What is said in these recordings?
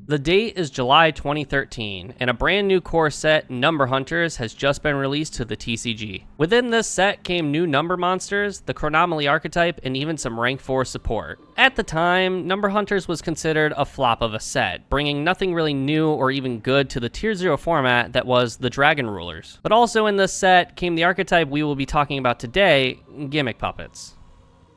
The date is July 2013, and a brand new core set, Number Hunters, has just been released to the TCG. Within this set came new number monsters, the Chronomaly archetype, and even some rank 4 support. At the time, Number Hunters was considered a flop of a set, bringing nothing really new or even good to the Tier 0 format that was the Dragon Rulers. But also in this set came the archetype we will be talking about today, Gimmick Puppets,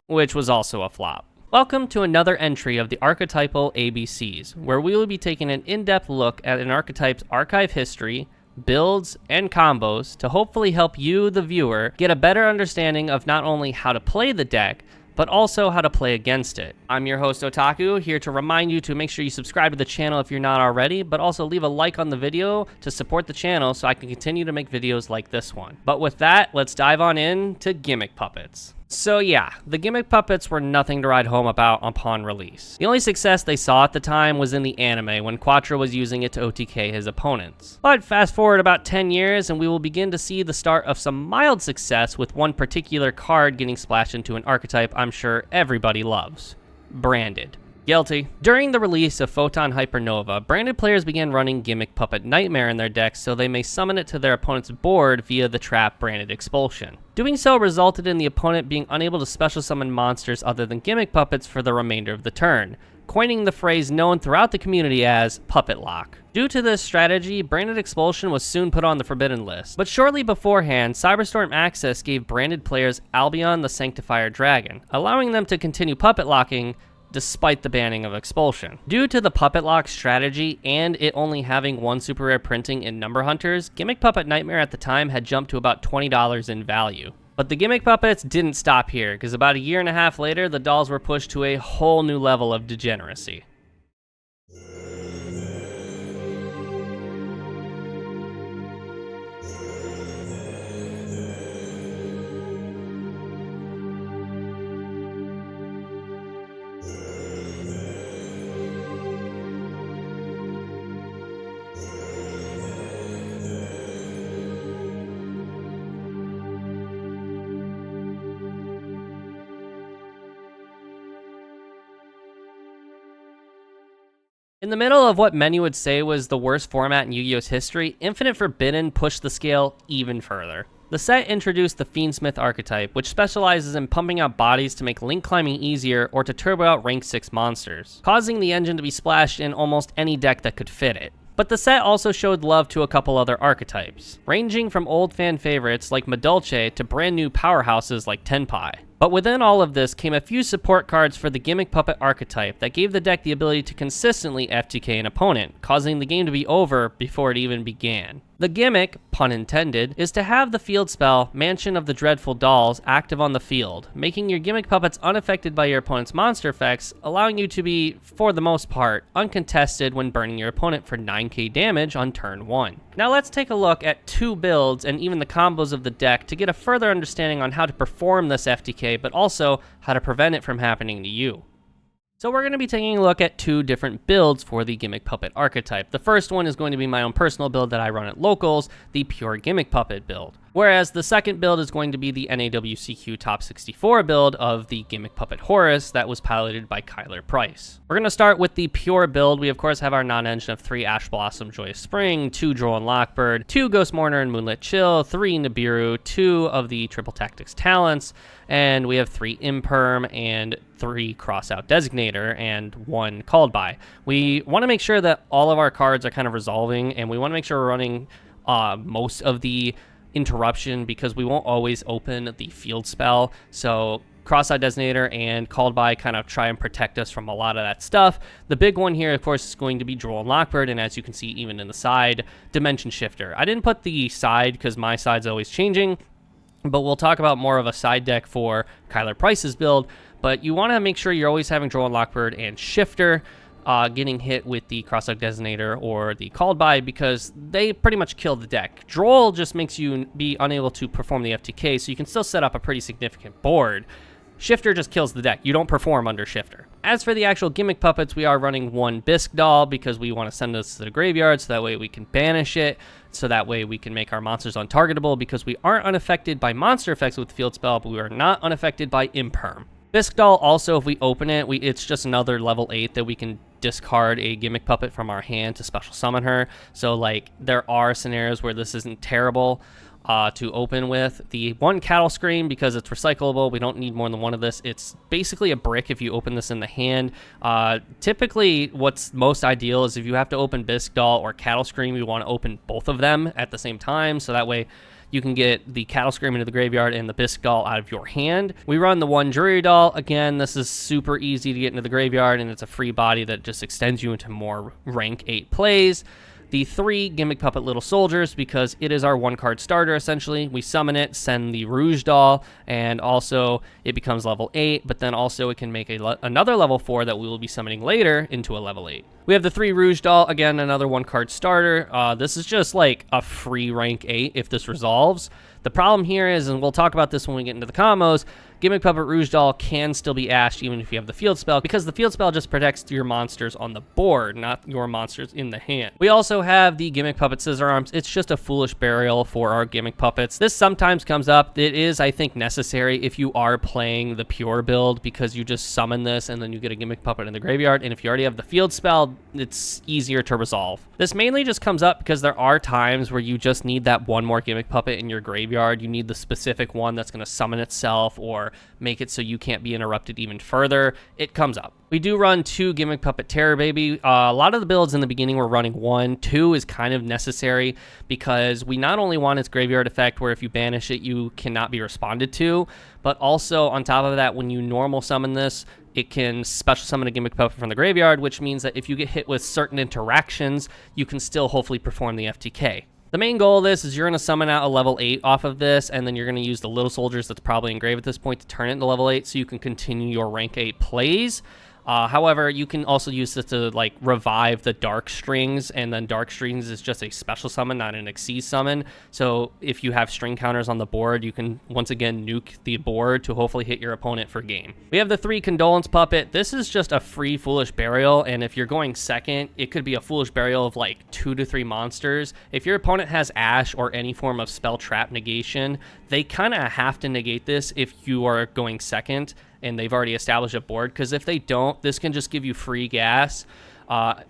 which was also a flop. Welcome to another entry of the Archetypal ABCs, where we will be taking an in-depth look at an archetype's archive history, builds, and combos to hopefully help you, the viewer, get a better understanding of not only how to play the deck, but also how to play against it. I'm your host Otaku, here to remind you to make sure you subscribe to the channel if you're not already, but also leave a like on the video to support the channel so I can continue to make videos like this one. But with that, let's dive on in to Gimmick Puppets. So yeah, the Gimmick Puppets were nothing to write home about upon release. The only success they saw at the time was in the anime, when Quattro was using it to OTK his opponents. But fast forward about 10 years and we will begin to see the start of some mild success with one particular card getting splashed into an archetype I'm sure everybody loves. Branded. Guilty. During the release of Photon Hypernova, branded players began running Gimmick Puppet Nightmare in their decks so they may summon it to their opponent's board via the trap branded Expulsion. Doing so resulted in the opponent being unable to special summon monsters other than Gimmick Puppets for the remainder of the turn, coining the phrase known throughout the community as Puppet Lock. Due to this strategy, branded Expulsion was soon put on the forbidden list, but shortly beforehand, Cyberstorm Access gave branded players Albion the Sanctifier Dragon, allowing them to continue puppet locking despite the banning of Expulsion. Due to the Puppet Lock strategy and it only having one super rare printing in Number Hunters, Gimmick Puppet Nightmare at the time had jumped to about $20 in value. But the Gimmick Puppets didn't stop here, because about a year and a half later, the dolls were pushed to a whole new level of degeneracy. In the middle of what many would say was the worst format in Yu-Gi-Oh's history, Infinite Forbidden pushed the scale even further. The set introduced the Fiendsmith archetype, which specializes in pumping out bodies to make link climbing easier or to turbo out rank 6 monsters, causing the engine to be splashed in almost any deck that could fit it. But the set also showed love to a couple other archetypes, ranging from old fan favorites like Madolche to brand new powerhouses like Tenpai. But within all of this came a few support cards for the Gimmick Puppet archetype that gave the deck the ability to consistently FTK an opponent, causing the game to be over before it even began. The gimmick, pun intended, is to have the field spell Mansion of the Dreadful Dolls active on the field, making your Gimmick Puppets unaffected by your opponent's monster effects, allowing you to be, for the most part, uncontested when burning your opponent for 9k damage on turn 1. Now let's take a look at 2 builds and even the combos of the deck to get a further understanding on how to perform this FTK, but also how to prevent it from happening to you. So we're going to be taking a look at 2 different builds for the Gimmick Puppet archetype. The first one is going to be my own personal build that I run at locals, the pure Gimmick Puppet build. Whereas the second build is going to be the NAWCQ Top 64 build of the Gimmick Puppet Horus that was piloted by Kyler Price. We're going to start with the pure build. We of course have our non-engine of 3 Ash Blossom Joyous Spring, 2 Droll and Lockbird, 2 Ghost Mourner and Moonlit Chill, 3 Nibiru, 2 of the Triple Tactics Talents, and we have 3 Imperm and 3 Crossout Designator and 1 Called By. We want to make sure that all of our cards are kind of resolving, and we want to make sure we're running most of the interruption because we won't always open the field spell. So Crossout Designator and Called By kind of try and protect us from a lot of that stuff. The big one here, of course, is going to be Droll and Lockbird, and as you can see, even in the side, Dimension Shifter. I didn't put the side because my side's always changing, but we'll talk about more of a side deck for Kyler Price's build. But you want to make sure you're always having Droll and Lockbird and Shifter getting hit with the Crossout Designator or the Called By, because they pretty much kill the deck. Droll just makes you be unable to perform the FTK, so you can still set up a pretty significant board. Shifter just kills the deck. You don't perform under Shifter. As for the actual Gimmick Puppets, we are running 1 Bisque doll because we want to send this to the graveyard so that way we can banish it, so that way we can make our monsters untargetable, because we aren't unaffected by monster effects with Field Spell, but we are not unaffected by Imperm. Bisque Doll also, if we open it, it's just another level 8 that we can discard a Gimmick Puppet from our hand to special summon her. So like there are scenarios where this isn't terrible to open with. The one Cattle Scream, because it's recyclable, we don't need more than one of this. It's basically a brick if you open this in the hand. Typically what's most ideal is if you have to open Bisque Doll or Cattle Scream, you want to open both of them at the same time, so that way you can get the Cattle Scream into the graveyard and the Bisque Doll out of your hand. We run the one Jury Doll. Again, this is super easy to get into the graveyard, and it's a free body that just extends you into more rank 8 plays. The 3 Gimmick Puppet Little Soldiers, because it is our 1-card starter, essentially. We summon it, send the Rouge Doll, and also it becomes level 8, but then also it can make another level 4 that we will be summoning later into a level 8. We have the 3 Rouge Doll, again, another 1-card starter. This is just like a free rank 8 if this resolves. The problem here is, and we'll talk about this when we get into the combos, Gimmick Puppet Rouge Doll can still be ashed even if you have the field spell, because the field spell just protects your monsters on the board, not your monsters in the hand. We also have the Gimmick Puppet Scissor Arms. It's just a foolish burial for our Gimmick Puppets. This sometimes comes up. It is, I think, necessary if you are playing the pure build, because you just summon this and then you get a Gimmick Puppet in the graveyard, and if you already have the field spell, it's easier to resolve. This mainly just comes up because there are times where you just need that one more Gimmick Puppet in your graveyard. You need the specific one that's going to summon itself or make it so you can't be interrupted even further. It comes up. We do run 2 Gimmick Puppet Terror Baby. A lot of the builds in the beginning were running 1. 2 is kind of necessary because we not only want its graveyard effect where if you banish it, you cannot be responded to, but also on top of that, when you normal summon this, it can special summon a Gimmick Puppet from the graveyard, which means that if you get hit with certain interactions, you can still hopefully perform the FTK. The main goal of this is you're going to summon out a level 8 off of this, and then you're going to use the Little Soldiers that's probably engraved at this point to turn it into level 8 so you can continue your rank 8 plays. However, you can also use this to like revive the Dark Strings, and then Dark Strings is just a special summon, not an Xyz summon. So if you have string counters on the board, you can once again nuke the board to hopefully hit your opponent for game. We have the 3 Condolence Puppet. This is just a free Foolish Burial, and if you're going second, it could be a Foolish Burial of like 2 to 3 monsters. If your opponent has Ash or any form of spell trap negation, they kind of have to negate this if you are going second and they've already established a board, because if they don't, this can just give you free gas.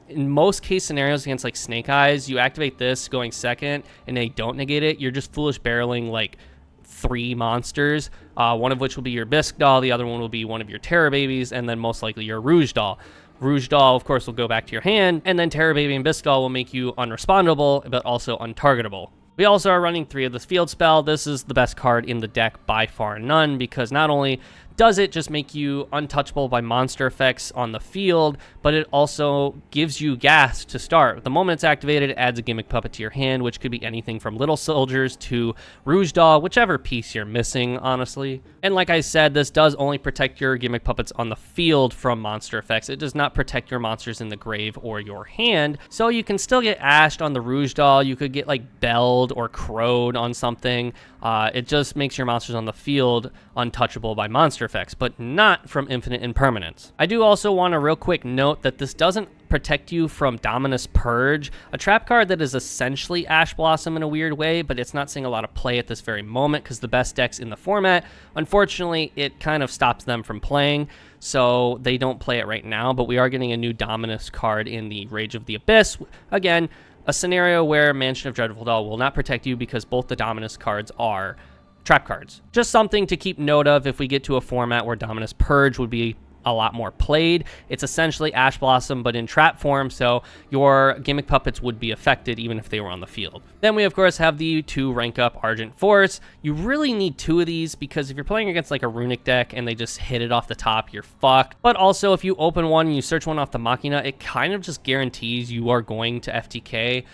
In most case scenarios against like Snake Eyes, you activate this going second and they don't negate it, you're just Foolish Barreling like 3 monsters, one of which will be your Bisque Doll, the other one will be one of your Terror Babies, and then most likely your Rouge Doll. Rouge Doll, of course, will go back to your hand, and then Terror Baby and Bisque Doll will make you unrespondable, but also untargetable. We also are running 3 of this field spell. This is the best card in the deck by far and none, because not only does it just make you untouchable by monster effects on the field, but it also gives you gas to start. The moment it's activated, it adds a Gimmick Puppet to your hand, which could be anything from Little Soldiers to Rouge Doll, whichever piece you're missing, honestly. And like I said, this does only protect your Gimmick Puppets on the field from monster effects. It does not protect your monsters in the grave or your hand, so you can still get ashed on the Rouge Doll. You could get like belled or crowed on something. It just makes your monsters on the field untouchable by monster effects, but not from infinite impermanence. I do also want to real quick note that this doesn't protect you from Dominus Purge, a trap card that is essentially Ash Blossom in a weird way, but it's not seeing a lot of play at this very moment because the best decks in the format, unfortunately, it kind of stops them from playing, so they don't play it right now, but we are getting a new Dominus card in the Rage of the Abyss. Again, a scenario where Mansion of Dreadful Doll will not protect you because both the Dominus cards are trap cards. Just something to keep note of if we get to a format where Dominus Purge would be a lot more played. It's essentially Ash Blossom, but in trap form, so your Gimmick Puppets would be affected even if they were on the field. Then we, of course, have the 2 rank up Argent Force. You really need 2 of these because if you're playing against like a Runic deck and they just hit it off the top, you're fucked. But also, if you open one and you search one off the Machina, it kind of just guarantees you are going to FTK.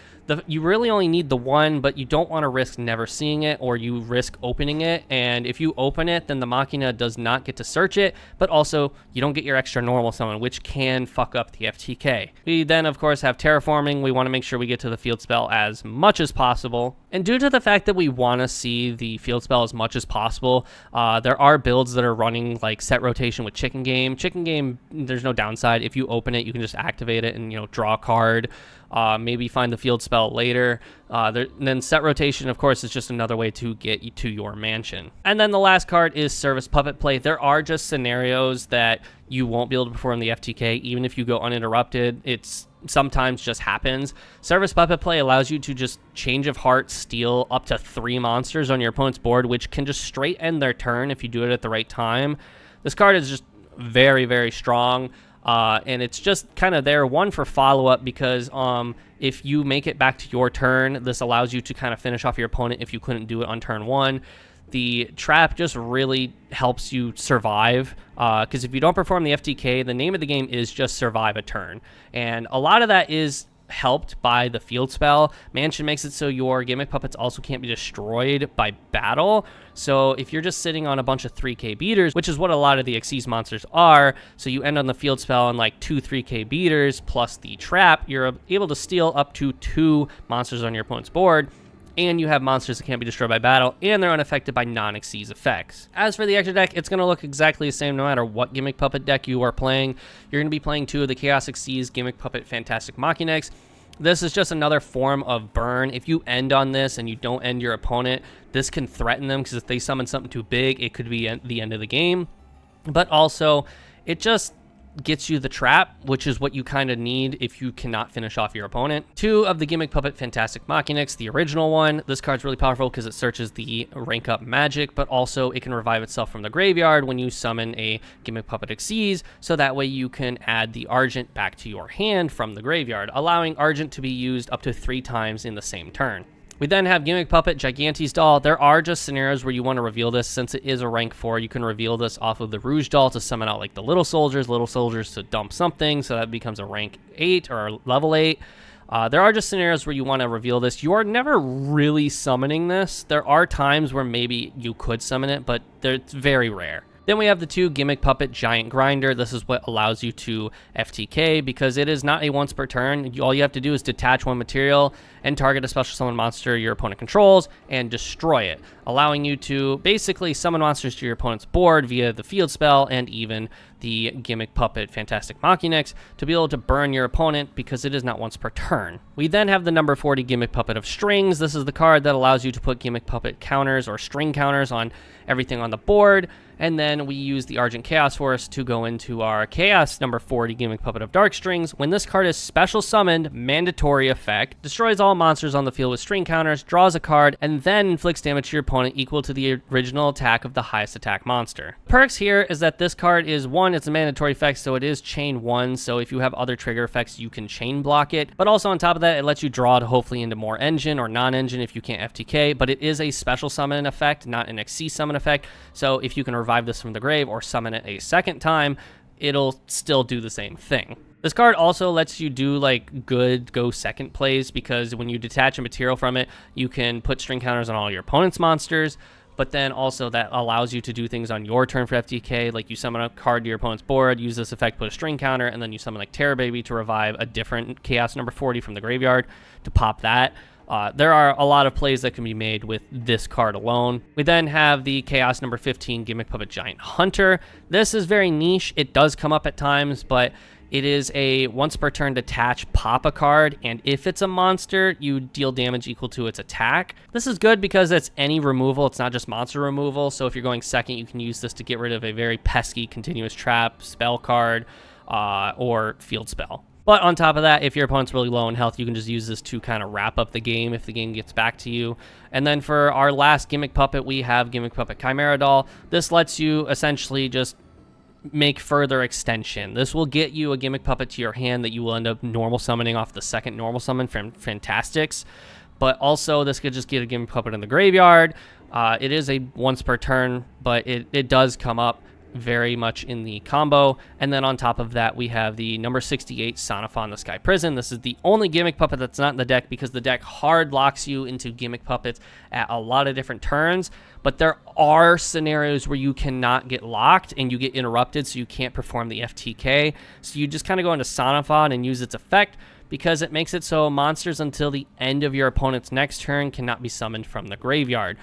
You really only need the 1, but you don't want to risk never seeing it, or you risk opening it, and if you open it, then the Machina does not get to search it, but also you don't get your extra normal summon, which can fuck up the FTK. We then, of course, have Terraforming. We want to make sure we get to the field spell as much as possible, and due to the fact that we want to see the field spell as much as possible, there are builds that are running like set rotation with Chicken Game. Chicken Game, there's no downside. If you open it, you can just activate it and, you know, draw a card, maybe find the field spell spell later. Then set rotation, of course, is just another way to get you to your mansion. And then the last card is Service Puppet Play. There are just scenarios that you won't be able to perform the FTK, even if you go uninterrupted. It's sometimes just happens. Service Puppet Play allows you to just change of heart steal up to 3 monsters on your opponent's board, which can just straight end their turn if you do it at the right time. This card is just very, very strong. And it's just kind of there, one, for follow-up, because if you make it back to your turn, this allows you to kind of finish off your opponent if you couldn't do it on turn 1. The trap just really helps you survive, because if you don't perform the FTK, the name of the game is just survive a turn. And a lot of that is helped by the field spell. Mansion makes it so your Gimmick Puppets also can't be destroyed by battle. So if you're just sitting on a bunch of 3k beaters, which is what a lot of the Xyz monsters are, so you end on the field spell on like 2 3k beaters plus the trap, you're able to steal up to 2 monsters on your opponent's board, and you have monsters that can't be destroyed by battle, and they're unaffected by non-Xyz effects. As for the extra deck, it's going to look exactly the same no matter what Gimmick Puppet deck you are playing. You're going to be playing 2 of the Chaos Xyz Gimmick Puppet Fantastic Machinax. This is just another form of burn. If you end on this and you don't end your opponent, this can threaten them, because if they summon something too big, it could be the end of the game. But also, it just gets you the trap, which is what you kind of need if you cannot finish off your opponent. 2 of the Gimmick Puppet Fantastic Machinax, the original one. This card's really powerful because it searches the rank up magic, but also it can revive itself from the graveyard when you summon a Gimmick Puppet Xyz, so that way you can add the Argent back to your hand from the graveyard, allowing Argent to be used up to 3 times in the same turn. We then have Gimmick Puppet Gigantes Doll. There are just scenarios where you want to reveal this. Since it is a rank 4, you can reveal this off of the Rouge Doll to summon out like the little soldiers to dump something, so that becomes a rank 8 or a level 8. There are just scenarios where you want to reveal this. You are never really summoning this. There are times where maybe you could summon it, but it's very rare. Then we have the 2 Gimmick Puppet Giant Grinder. This is what allows you to FTK, because it is not a once per turn. All you have to do is detach 1 material and target a special summon monster your opponent controls and destroy it, allowing you to basically summon monsters to your opponent's board via the field spell and even the Gimmick Puppet Fantastic Machinax to be able to burn your opponent, because it is not once per turn. We then have the number 40 Gimmick Puppet of Strings. This is the card that allows you to put Gimmick Puppet counters or string counters on everything on the board. And then we use the Argent Chaos Force to go into our Chaos number 40 Gimmick Puppet of Dark Strings. When this card is special summoned, mandatory effect, destroys all monsters on the field with string counters, draws a card, and then inflicts damage to your opponent equal to the original attack of the highest attack monster. Perks here is that this card is, 1, it's a mandatory effect, so it is chain 1, so if you have other trigger effects, you can chain block it. But also on top of that, it lets you draw it hopefully into more engine or non-engine if you can't FTK, but it is a special summon effect, not an Xyz summon effect, so if you can revive this from the grave or summon it a second time, it'll still do the same thing. This card also lets you do like good go second plays, because when you detach a material from it, you can put string counters on all your opponent's monsters, but then also that allows you to do things on your turn for FTK, like you summon a card to your opponent's board, use this effect, put a string counter, and then you summon like Terror Baby to revive a different Chaos number 40 from the graveyard to pop that. There are a lot of plays that can be made with this card alone. We then have the Chaos number 15 Gimmick Puppet Giant Hunter. This is very niche. It does come up at times, but it is a once per turn detach pop a card, and if it's a monster, you deal damage equal to its attack. This is good because it's any removal. It's not just monster removal, so if you're going second, you can use this to get rid of a very pesky continuous trap, spell card, or field spell. But on top of that, if your opponent's really low in health, you can just use this to kind of wrap up the game if the game gets back to you. And then for our last Gimmick Puppet, we have Gimmick Puppet Chimera Doll. This lets you essentially just make further extension. This will get you a Gimmick Puppet to your hand that you will end up normal summoning off the second normal summon from Fantastics. But also, this could just get a Gimmick Puppet in the graveyard. It is a once per turn, but it does come up very much in the combo. And then on top of that, we have the number 68 Sonophon the Sky Prison. This is the only Gimmick Puppet that's not in the deck, because the deck hard locks you into Gimmick Puppets at a lot of different turns, but there are scenarios where you cannot get locked and you get interrupted, so you can't perform the FTK. So you just kind of go into Sonophon and use its effect, because it makes it so monsters until the end of your opponent's next turn cannot be summoned from the graveyard.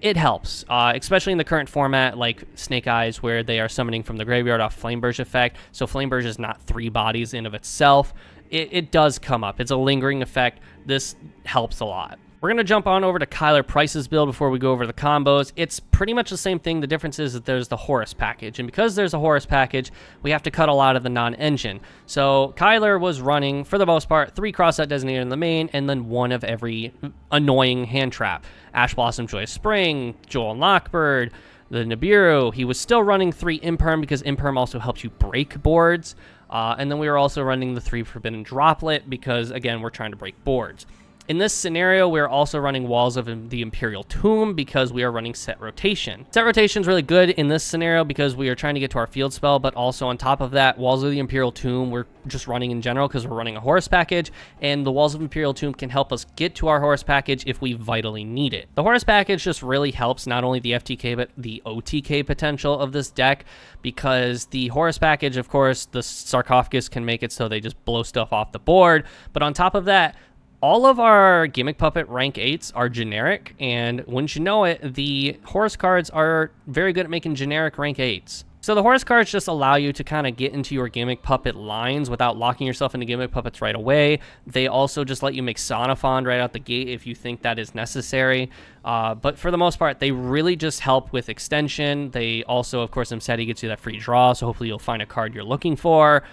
It helps, especially in the current format like Snake Eyes, where they are summoning from the graveyard off Flameburge effect. So Flameburge is not 3 bodies in of itself. it does come up. It's a lingering effect. This helps a lot. We're going to jump on over to Kyler Price's build before we go over the combos. It's pretty much the same thing. The difference is that there's the Horus package. And because there's a Horus package, we have to cut a lot of the non-engine. So Kyler was running, for the most part, 3 cross-set designated in the main, and then 1 of every annoying hand trap. Ash Blossom, Joyous Spring, Joel and Lockbird, the Nibiru. He was still running 3 Imperm because Imperm also helps you break boards. And then we were also running the 3 Forbidden Droplet because, again, we're trying to break boards. In this scenario, we're also running Walls of the Imperial Tomb because we are running Set Rotation. Set Rotation is really good in this scenario because we are trying to get to our field spell, but also on top of that, Walls of the Imperial Tomb, we're just running in general because we're running a Horus package, and the Walls of Imperial Tomb can help us get to our Horus package if we vitally need it. The Horus package just really helps not only the FTK, but the OTK potential of this deck, because the Horus package, of course, the Sarcophagus can make it so they just blow stuff off the board, but on top of that, all of our Gimmick Puppet rank 8s are generic, and wouldn't you know it, the Horus cards are very good at making generic rank 8s. So the Horus cards just allow you to kind of get into your Gimmick Puppet lines without locking yourself into Gimmick Puppets right away. They also just let you make Sonofond right out the gate if you think that is necessary. But for the most part, they really just help with extension. They also, of course, Imseti gets you that free draw, so hopefully you'll find a card you're looking for.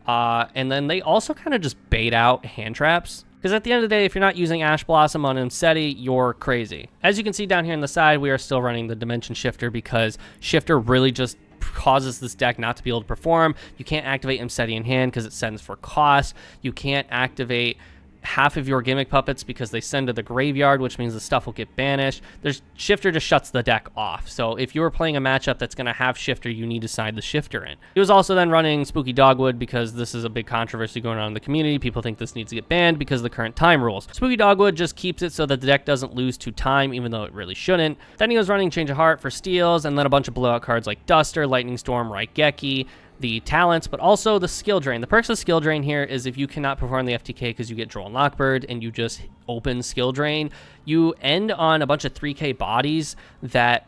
And then they also kind of just bait out hand traps. Because at the end of the day, if you're not using Ash Blossom on Imseti, you're crazy. As you can see down here on the side, we are still running the Dimension Shifter because Shifter really just causes this deck not to be able to perform. You can't activate Imseti in hand because it sends for cost. You can't activate half of your Gimmick Puppets because they send to the graveyard, which means the stuff will get banished. Shifter just shuts the deck off. So if you were playing a matchup that's going to have Shifter, you need to side the Shifter in. He was also then running Spooky Dogwood because this is a big controversy going on in the community. People think this needs to get banned because of the current time rules. Spooky Dogwood just keeps it so that the deck doesn't lose to time, even though it really shouldn't. Then he was running Change of Heart for steals, and then a bunch of blowout cards like Duster, Lightning Storm, Raigeki, the talents, but also the skill drain. The perks of skill drain here is if you cannot perform the FTK because you get Droll and Lockbird and you just open skill drain, you end on a bunch of 3K bodies that,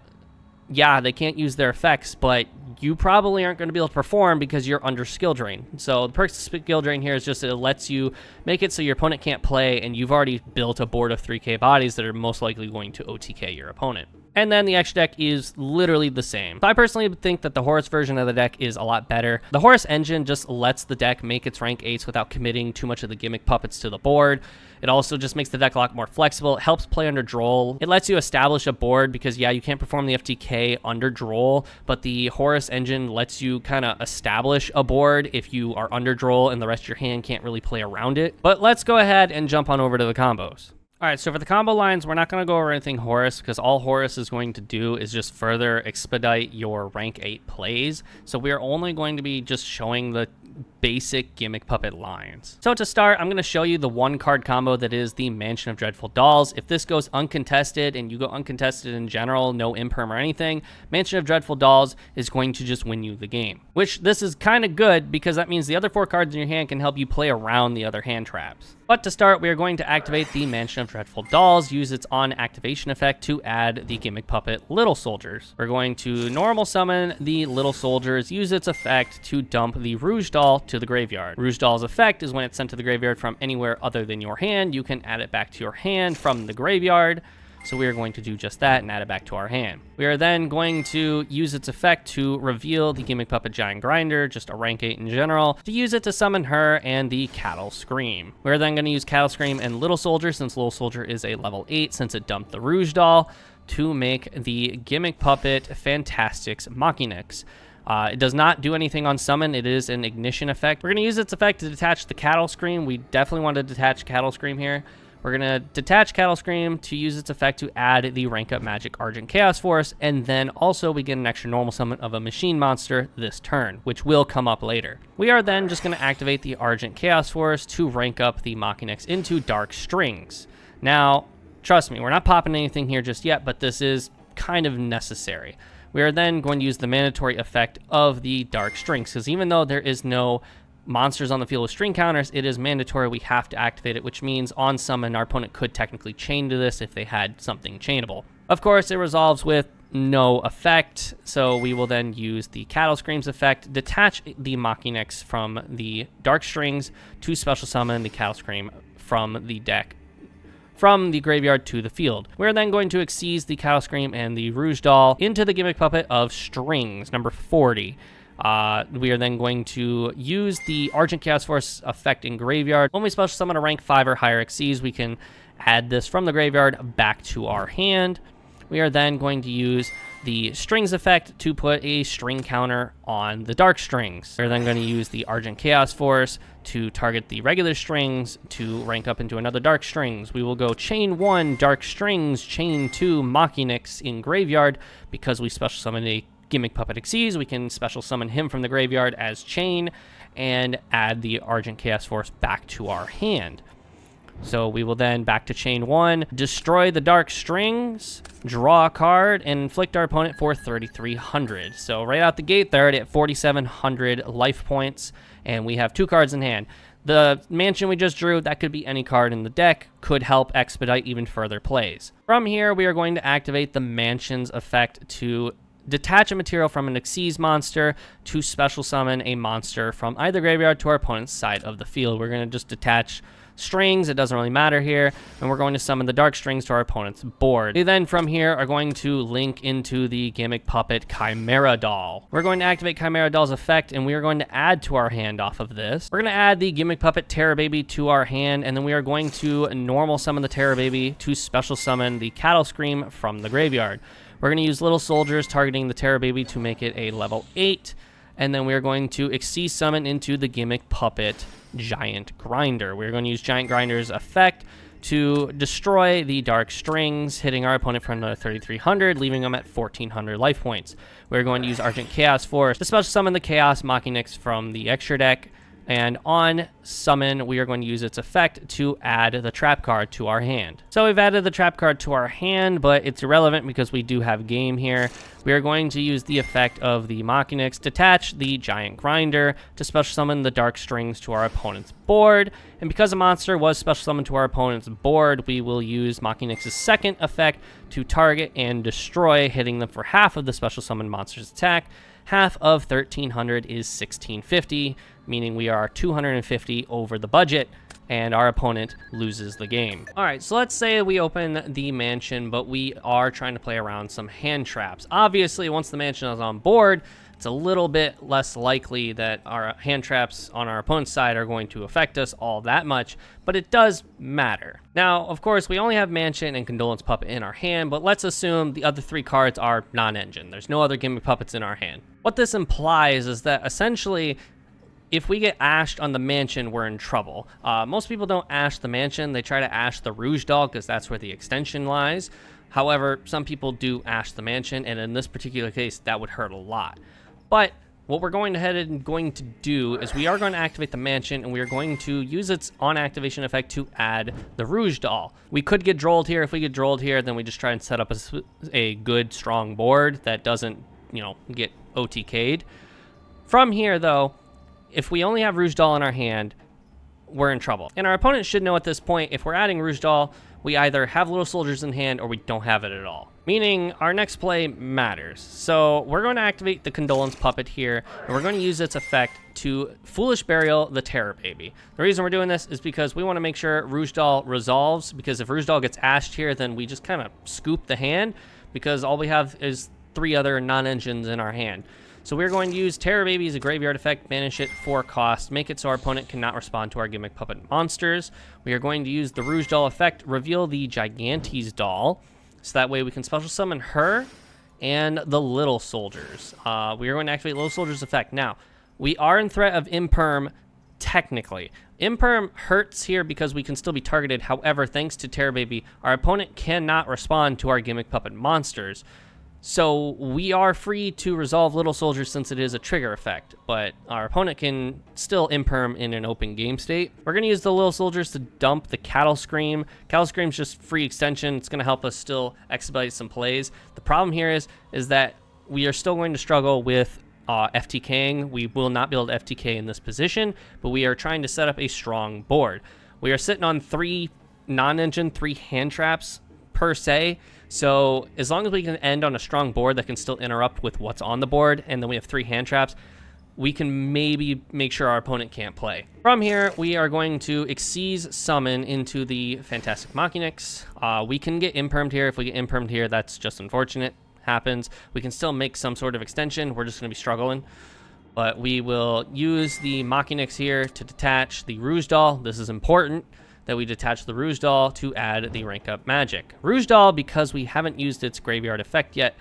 yeah, they can't use their effects, but you probably aren't going to be able to perform because you're under skill drain. So the perks of skill drain here is just it lets you make it so your opponent can't play and you've already built a board of 3K bodies that are most likely going to OTK your opponent. And then the extra deck is literally the same. So I personally think that the Horus version of the deck is a lot better. The Horus engine just lets the deck make its rank 8s without committing too much of the Gimmick Puppets to the board. It also just makes the deck a lot more flexible. It helps play under Droll. It lets you establish a board because, yeah, you can't perform the FTK under Droll, but the Horus engine lets you kind of establish a board if you are under Droll and the rest of your hand can't really play around it. But let's go ahead and jump on over to the combos. All right, so for the combo lines, we're not going to go over anything Horus because all Horus is going to do is just further expedite your rank 8 plays. So we are only going to be just showing the basic Gimmick Puppet lines. So to start, I'm going to show you the 1-card combo that is the Mansion of Dreadful Dolls. If this goes uncontested and you go uncontested in general, no imperm or anything, Mansion of Dreadful Dolls is going to just win you the game. Which this is kind of good because that means the other 4 cards in your hand can help you play around the other hand traps. But to start, we are going to activate the Mansion of Dreadful Dolls, use its on activation effect to add the Gimmick Puppet Little Soldiers. We're going to normal summon the Little Soldiers, use its effect to dump the Rouge Doll to the graveyard. Rouge Doll's effect is when it's sent to the graveyard from anywhere other than your hand, you can add it back to your hand from the graveyard. So we are going to do just that and add it back to our hand. We are then going to use its effect to reveal the Gimmick Puppet Giant Grinder, just a rank 8 in general, to use it to summon her and the Cattle Scream. We're then going to use Cattle Scream and Little Soldier, since Little Soldier is a level 8, since it dumped the Rouge Doll, to make the Gimmick Puppet Fantastics Machinix. It does not do anything on summon. It is an ignition effect. We're going to use its effect to detach the Cattle Scream. We definitely want to detach Cattle Scream here. We're going to detach Cattle Scream to use its effect to add the rank up magic Argent Chaos Force, and then also we get an extra normal summon of a machine monster this turn, which will come up later. We are then just going to activate the Argent Chaos Force to rank up the Machinix into Dark Strings. Now, trust me, we're not popping anything here just yet, but this is kind of necessary. We are then going to use the mandatory effect of the Dark Strings, because even though there is no monsters on the field with string counters, it is mandatory. We have to activate it, which means on summon, our opponent could technically chain to this if they had something chainable. Of course, it resolves with no effect, so we will then use the Cattle Screams effect, detach the Machinax from the Dark Strings to special summon the Cattle Scream from the deck, from the graveyard to the field. We're then going to exceed the Cattle Scream and the Rouge Doll into the Gimmick Puppet of Strings, number 40. We are then going to use the Argent Chaos Force effect in graveyard. When we special summon a rank 5 or higher Xyz, we can add this from the graveyard back to our hand. We are then going to use the Strings effect to put a string counter on the Dark Strings. We're then going to use the Argent Chaos Force to target the regular strings to rank up into another Dark Strings. We will go chain 1 Dark Strings, chain 2 Machinax in graveyard. Because we special summon a Gimmick Puppet Xyz, we can special summon him from the graveyard as chain and add the Argent Chaos Force back to our hand. So we will then back to chain 1, destroy the Dark Strings, draw a card, and inflict our opponent for 3,300. So right out the gate, they're already at 4,700 life points, and we have 2 cards in hand. The Mansion we just drew, that could be any card in the deck, could help expedite even further plays. From here, we are going to activate the Mansion's effect to detach a material from an Xyz monster to special summon a monster from either graveyard to our opponent's side of the field. We're going to just detach strings, it doesn't really matter here, and we're going to summon the Dark Strings to our opponent's board. We then from here are going to link into the Gimmick Puppet Chimera Doll. We're going to activate Chimera Doll's effect, and we are going to add to our hand off of this. We're going to add the Gimmick Puppet Terror Baby to our hand, and then we are going to normal summon the Terror Baby to special summon the Cattle Scream from the graveyard. We're going to use Little Soldiers targeting the Terror Baby to make it a level 8, and then we are going to Xyz summon into the Gimmick Puppet Giant Grinder. We're going to use Giant Grinder's effect to destroy the Dark Strings, hitting our opponent for another 3,300, leaving them at 1,400 life points. We're going to use Argent Chaos Force to special summon the Chaos Machinax from the extra deck, and on summon, we are going to use its effect to add the trap card to our hand. So we've added the trap card to our hand, but it's irrelevant because we do have game here. We are going to use the effect of the Machinax, detach the Giant Grinder to special summon the Dark Strings to our opponent's board. And because a monster was special summoned to our opponent's board, we will use Machinax's second effect to target and destroy, hitting them for half of the special summon monster's attack. Half of 1,300 is 1,650, meaning we are 250 over the budget, and our opponent loses the game. All right, so let's say we open the Mansion, but we are trying to play around some hand traps. Obviously, once the Mansion is on board, it's a little bit less likely that our hand traps on our opponent's side are going to affect us all that much, but it does matter. Now, of course, we only have Mansion and Condolence Puppet in our hand, but let's assume the other 3 cards are non-engine. There's no other Gimmick Puppets in our hand. What this implies is that essentially, if we get ashed on the Mansion, we're in trouble. Most people don't ash the Mansion. They try to ash the Rouge Doll because that's where the extension lies. However, some people do ash the Mansion, and in this particular case, that would hurt a lot. But what we're going to do is we are going to activate the Mansion, and we are going to use its on-activation effect to add the Rouge Doll. We could get drolled here. If we get drolled here, then we just try and set up a good, strong board that doesn't, get OTK'd. From here, though, if we only have Rouge Doll in our hand, we're in trouble. And our opponent should know at this point, if we're adding Rouge Doll, we either have Little Soldiers in hand or we don't have it at all. Meaning our next play matters. So we're going to activate the Condolence Puppet here, and we're going to use its effect to Foolish Burial the Terror Baby. The reason we're doing this is because we want to make sure Rouge Doll resolves, because if Rouge Doll gets ashed here, then we just kind of scoop the hand, because all we have is 3 other non-engines in our hand. So we're going to use Terror Baby as a graveyard effect, banish it for cost, make it so our opponent cannot respond to our Gimmick Puppet monsters. We are going to use the Rouge Doll effect, reveal the Gigantes Doll, so that way we can special summon her and the Little Soldiers. We are going to activate Little Soldiers effect. Now, we are in threat of Imperm, technically. Imperm hurts here because we can still be targeted. However, thanks to Terror Baby, our opponent cannot respond to our Gimmick Puppet monsters. So we are free to resolve Little Soldiers since it is a trigger effect, but our opponent can still Imperm in an open game state. We're going to use the Little Soldiers to dump the Cattle Scream. Cattle Scream's just free extension. It's going to help us still expedite some plays. The problem here is that we are still going to struggle with FTKing. We will not be able to FTK in this position, but we are trying to set up a strong board. We are sitting on 3 non-engine, 3 hand traps per se. So as long as we can end on a strong board that can still interrupt with what's on the board, and then we have 3 hand traps, we can maybe make sure our opponent can't play. From here, we are going to Xyz summon into the Fantastic Machinix. We can get impermed here. If we get impermed here, that's just unfortunate. Happens. We can still make some sort of extension. We're just going to be struggling. But we will use the Machinix here to detach the Rouge Doll. This is important that we detach the Rouge Doll to add the rank up magic. Rouge Doll, because we haven't used its graveyard effect yet,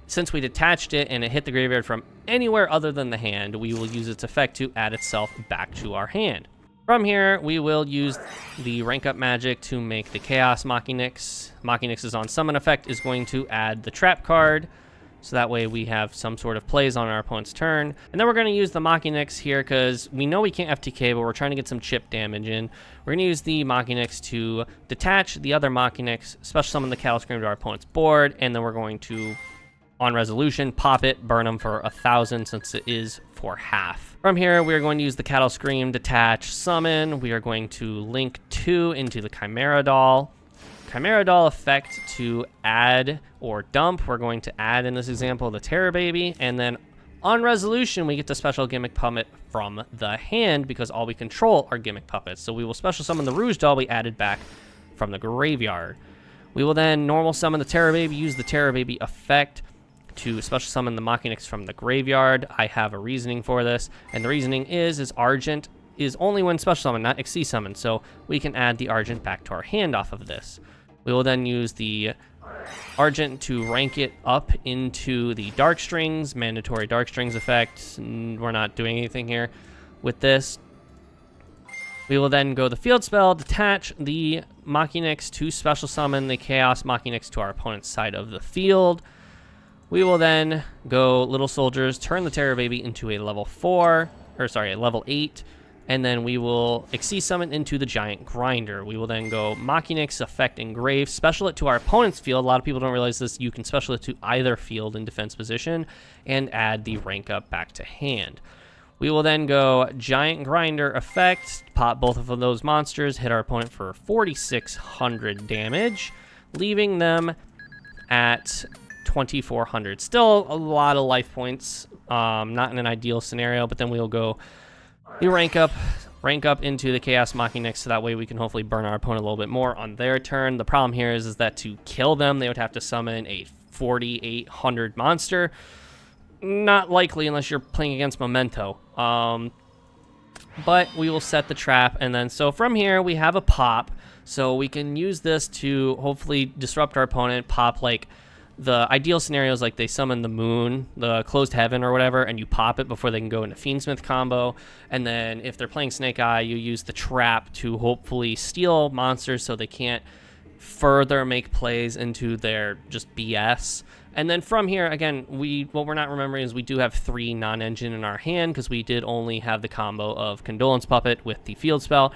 since we detached it and it hit the graveyard from anywhere other than the hand, we will use its effect to add itself back to our hand. From here, we will use the rank up magic to make the Chaos Machinix. Machinix's on summon effect is going to add the trap card, so that way we have some sort of plays on our opponent's turn. And then we're going to use the Machinix here because we know we can't FTK, but we're trying to get some chip damage in. We're going to use the Machinix to detach the other Machinix, special summon the Cattle Scream to our opponent's board, and then we're going to, on resolution, pop it, burn them for 1,000 since it is for half. From here, we are going to use the Cattle Scream, detach, summon. We are going to link 2 into the Chimera Doll. Chimera Doll effect to add or dump. We're going to add, in this example, the Terror Baby, and then on resolution, we get the special Gimmick Puppet from the hand because all we control are Gimmick Puppets. So we will special summon the Rouge Doll we added back from the graveyard. We will then normal summon the Terror Baby, use the Terror Baby effect to special summon the Machinix from the graveyard. I have a reasoning for this, and the reasoning is Argent is only when special summon, not Xyz summon, so we can add the Argent back to our hand off of this. We will then use the Argent to rank it up into the Dark Strings, mandatory Dark Strings effect. We're not doing anything here with this. We will then go the field spell, detach the Machinix to special summon the Chaos Machinix to our opponent's side of the field. We will then go Little Soldiers, turn the Terror Baby into a level 8, and then we will Xyz summon into the Giant Grinder. We will then go Machinix, effect, Engrave, special it to our opponent's field. A lot of people don't realize this. You can special it to either field in defense position and add the rank up back to hand. We will then go Giant Grinder effect, pop both of those monsters, hit our opponent for 4,600 damage, leaving them at 2,400. Still a lot of life points, not in an ideal scenario, but then we'll go the rank up into the Chaos Machinix, so that way we can hopefully burn our opponent a little bit more on their turn. The problem here is that to kill them, they would have to summon a 4,800 monster. Not likely unless you're playing against Memento. But we will set the trap, and then so from here we have a pop, so we can use this to hopefully disrupt our opponent, pop like the ideal scenarios, like they summon the moon, the closed heaven or whatever, and you pop it before they can go into Fiendsmith combo. And then if they're playing Snake Eye, you use the trap to hopefully steal monsters so they can't further make plays into their just BS. And then from here, again, what we're not remembering is we do have 3 non-engine in our hand because we did only have the combo of Condolence Puppet with the field spell.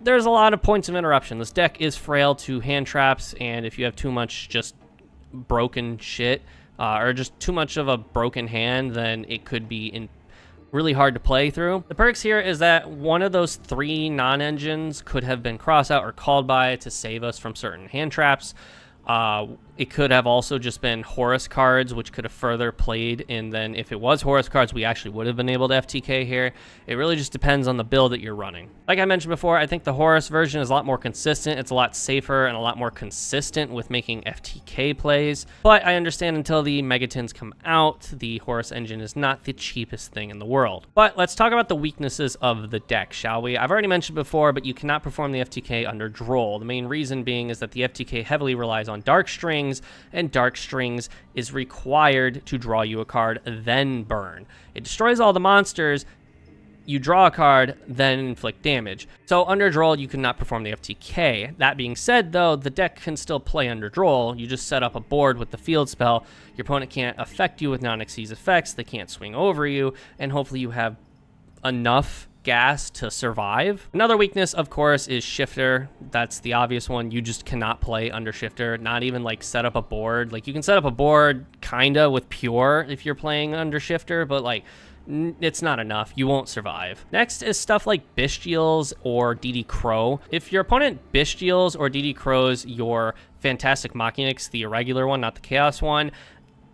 There's a lot of points of interruption. This deck is frail to hand traps, and if you have too much just broken shit or just too much of a broken hand, then it could be really hard to play through. The perks here is that one of those 3 non-engines could have been cross out or called by to save us from certain hand traps. It could have also just been Horus cards, which could have further played, and then if it was Horus cards, we actually would have been able to FTK here. It really just depends on the build that you're running. Like I mentioned before, I think the Horus version is a lot more consistent. It's a lot safer and a lot more consistent with making FTK plays, but I understand until the Megatons come out, the Horus engine is not the cheapest thing in the world. But let's talk about the weaknesses of the deck, shall we? I've already mentioned before, but you cannot perform the FTK under Droll. The main reason being is that the FTK heavily relies on Dark Strings, and Dark Strings is required to draw you a card, then burn. It destroys all the monsters, you draw a card, then inflict damage. So under Droll, you cannot perform the FTK. That being said, though, the deck can still play under Droll. You just set up a board with the field spell. Your opponent can't affect you with non-Xyz effects. They can't swing over you, and hopefully you have enough gas to survive. Another weakness, of course, is Shifter. That's the obvious one. You just cannot play under Shifter, not even like set up a board. Like you can set up a board kinda with Pure if you're playing under Shifter, but like it's not enough. You won't survive. Next is stuff like Bestials or DD Crow. If your opponent Bestials or DD Crows your Fantastic Machinix, the irregular one, not the Chaos one,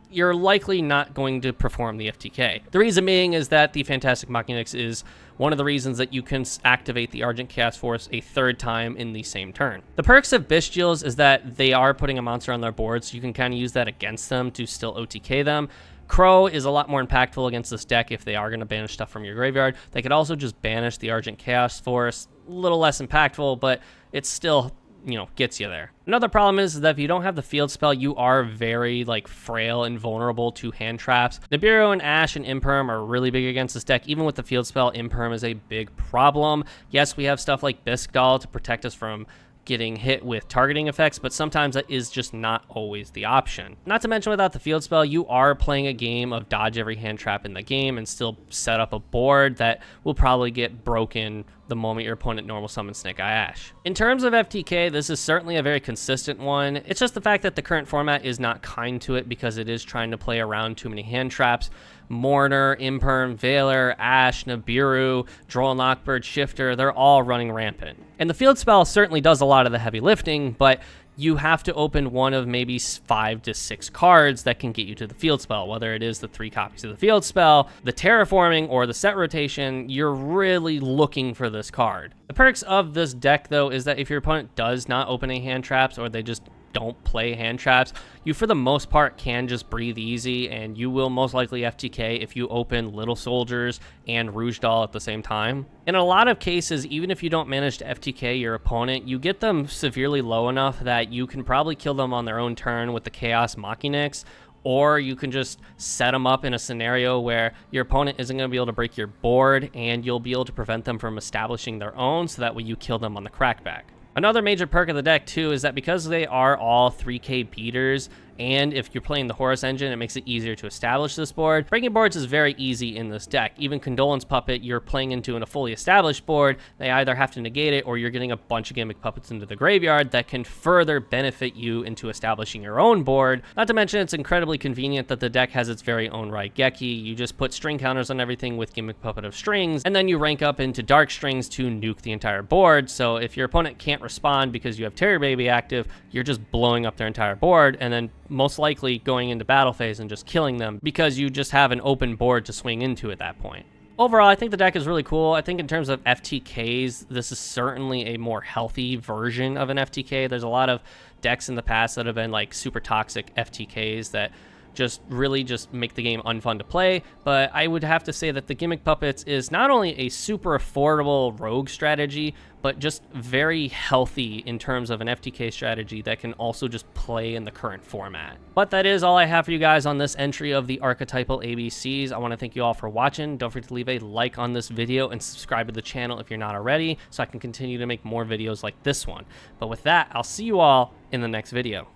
you're likely not going to perform the FTK. The reason being is that the Fantastic Machinix is one of the reasons that you can activate the Argent Chaos Force a third time in the same turn. The perks of Bestials is that they are putting a monster on their board, so you can kind of use that against them to still OTK them. Crow is a lot more impactful against this deck if they are going to banish stuff from your graveyard. They could also just banish the Argent Chaos Force. A little less impactful, but it's still, you know, gets you there. Another problem is that if you don't have the field spell, you are very like frail and vulnerable to hand traps. Nibiru and Ash and Imperm are really big against this deck. Even with the field spell, Imperm is a big problem. Yes, we have stuff like Bisque Doll to protect us from getting hit with targeting effects, but sometimes that is just not always the option. Not to mention, without the field spell, you are playing a game of dodge every hand trap in the game and still set up a board that will probably get broken the moment your opponent normal summons Snake Eye Ash. In terms of FTK, this is certainly a very consistent one. It's just the fact that the current format is not kind to it because it is trying to play around too many hand traps. Mourner, Imperm, Veiler, Ash, Nibiru, Droll Knockbird, Shifter, they're all running rampant. And the field spell certainly does a lot of the heavy lifting, but you have to open one of maybe 5 to 6 cards that can get you to the field spell, whether it is the 3 copies of the field spell, the terraforming, or the set rotation. You're really looking for this card. The perks of this deck, though, is that if your opponent does not open any hand traps or they just don't play hand traps, you for the most part can just breathe easy, and you will most likely FTK if you open Little Soldiers and Rouge Doll at the same time. In a lot of cases, even if you don't manage to FTK your opponent, you get them severely low enough that you can probably kill them on their own turn with the Chaos Machinix, or you can just set them up in a scenario where your opponent isn't going to be able to break your board, and you'll be able to prevent them from establishing their own, so that way you kill them on the crackback. Another major perk of the deck, too, is that because they are all 3K beaters, and if you're playing the Horus engine, it makes it easier to establish this board. Breaking boards is very easy in this deck. Even Condolence Puppet, you're playing into a fully established board. They either have to negate it, or you're getting a bunch of Gimmick Puppets into the graveyard that can further benefit you into establishing your own board. Not to mention, it's incredibly convenient that the deck has its very own Raigeki. You just put string counters on everything with Gimmick Puppet of Strings, and then you rank up into Dark Strings to nuke the entire board. So if your opponent can't respond because you have Terror Baby active, you're just blowing up their entire board, and then most likely going into battle phase and just killing them because you just have an open board to swing into at that point. Overall, I think the deck is really cool. I think in terms of FTKs, this is certainly a more healthy version of an FTK. There's a lot of decks in the past that have been like super toxic FTKs that just really just make the game unfun to play, but I would have to say that the Gimmick Puppets is not only a super affordable rogue strategy, but just very healthy in terms of an FTK strategy that can also just play in the current format. But that is all I have for you guys on this entry of the Archetypal ABCs. I want to thank you all for watching. Don't forget to leave a like on this video and subscribe to the channel if you're not already, so I can continue to make more videos like this one. But with that, I'll see you all in the next video.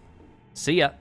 See ya!